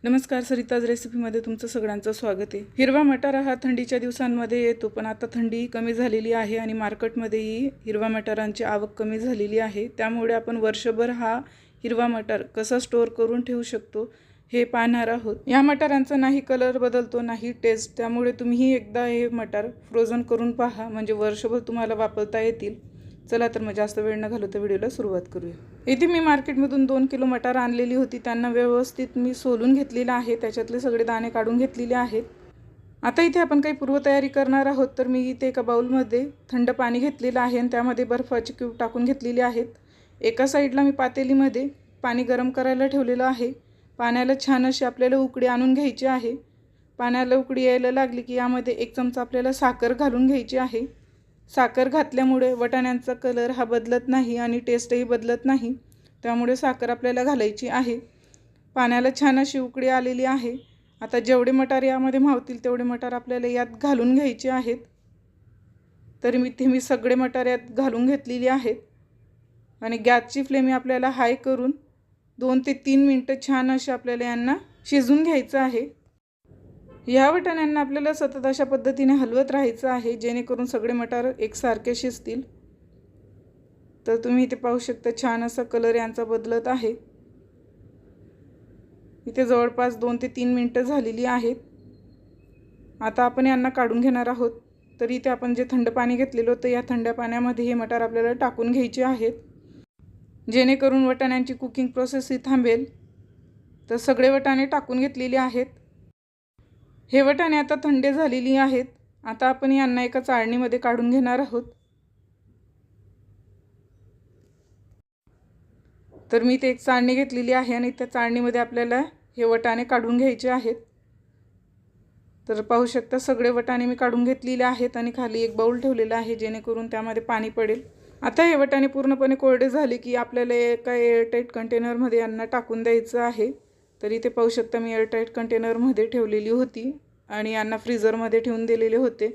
नमस्कार, सरिताज रेसिपीमध्ये तुमचं सगळ्यांचं स्वागत आहे। हिरवा मटार हा थंडीच्या दिवसांमध्ये येतो, पण आता थंडी कमी झालेली आहे आणि मार्केटमध्येही हिरवा मटारांची आवक कमी झालेली आहे। त्यामुळे आपण वर्षभर हा हिरवा मटार कसा स्टोअर करून ठेवू शकतो हे पाहणार आहोत। या मटारांचा नाही कलर बदलतो, नाही टेस्ट, त्यामुळे तुम्हीही एकदा हे मटार फ्रोझन करून पहा, म्हणजे वर्षभर तुम्हाला वापरता येतील। चला तर मग जास्त वेळ न घालवता व्हिडिओला सुरुवात करूया। इथे मी मार्केटमधून 2 किलो मटार आणलेली होती। त्यांना व्यवस्थित मी सोलून घेतलेला आहे, त्याच्यातले सगळे दाणे काढून घेतलेले आहेत। आता इथे आपण काही पूर्वतयारी करणार आहोत। तर मी इथे एका बाउलमध्ये थंड पाणी घेतलेलं आहे आणि त्यामध्ये बर्फाचे क्यूब टाकून घेतलेले आहेत। एका साईडला मी पातेलीमध्ये पाणी गरम करायला ठेवलेलं आहे। पाण्याला छान अशी आपल्याला उकळी आणून घ्यायची आहे। पाण्याला उकळी यायला लागली की यामध्ये 1 चमचा आपल्याला साखर घालून घ्यायची आहे। साखर घातल्यामुळे वटाण्यांचा कलर हा बदलत नाही आणि टेस्टही बदलत नाही, त्यामुळे साखर आपल्याला घालायची आहे। पाण्याला छान अशी उकळी आलेली आहे। आता जेवढे मटार यामध्ये मावतील तेवढे मटार आपल्याला यात घालून घ्यायचे आहेत। तर मी सगळे मटार यात घालून घेतलेली आहेत आणि गॅसची फ्लेम आपल्याला हाय करून 2 ते 3 मिनिटं छान अशी आपल्याला यांना शिजवून घ्यायचं आहे। या वटाण्यांना आपल्याला सतत अशा पद्धतीने हलवत राहायचं आहे, जेणेकरून सगळे मटार एकसारखे शिजतील। तर तुम्ही इथे पाहू शकता छान असा कलर यांचा बदलत आहे। इथे जवळपास 2 ते 3 मिनिटं झालेली आहेत। आता आपण यांना काढून घेणार आहोत। तर इथे आपण जे थंड पाणी घेतलेलं होतं, या थंड पाण्यामध्ये हे मटार आपल्याला टाकून घ्यायचे आहेत, जेणेकरून वटाण्यांची कुकिंग प्रोसेस ही थांबेल। तर सगळे वटाणे टाकून घेतलेले आहेत। हे वटाणे आता थंड झालेली आहेत। आता आपण यांना एका चाळणीमध्ये काढून घेणार आहोत। तर मी ते एक चाळणी घेतलेली आहे आणि त्या चाळणीमध्ये आपल्याला हे वटाणे काढून घ्यायचे आहेत। तर पाहू शकता सगळे वटाणे मी काढून घेतलेले आहेत आणि खाली एक बाउल ठेवलेला आहे, जेणेकरून त्यामध्ये पाणी पडेल। आता हे वटाणे पूर्णपणे कोरडे झाले की आपल्याला एका एअरटाईट कंटेनरमध्ये यांना टाकून द्यायचं आहे। तर इथे पाहू शकता मी एअरटाईट कंटेनरमध्ये ठेवलेली होती आणि यांना फ्रीझरमध्ये ठेवून दिलेले होते।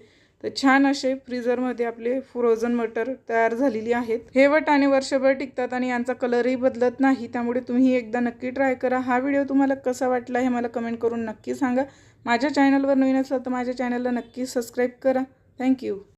तर छान असे फ्रीझरमध्ये आपले फ्रोझन मटर तयार झालेली आहेत। हे वटाणे वर्षभर टिकतात आणि यांचा कलरही बदलत नाही, त्यामुळे तुम्ही एकदा नक्की ट्राय करा। हा व्हिडिओ तुम्हाला कसा वाटला हे मला कमेंट करून नक्की सांगा। माझ्या चॅनलवर नवीन असाल तर माझ्या चॅनलला नक्की सबस्क्राईब करा। थँक्यू।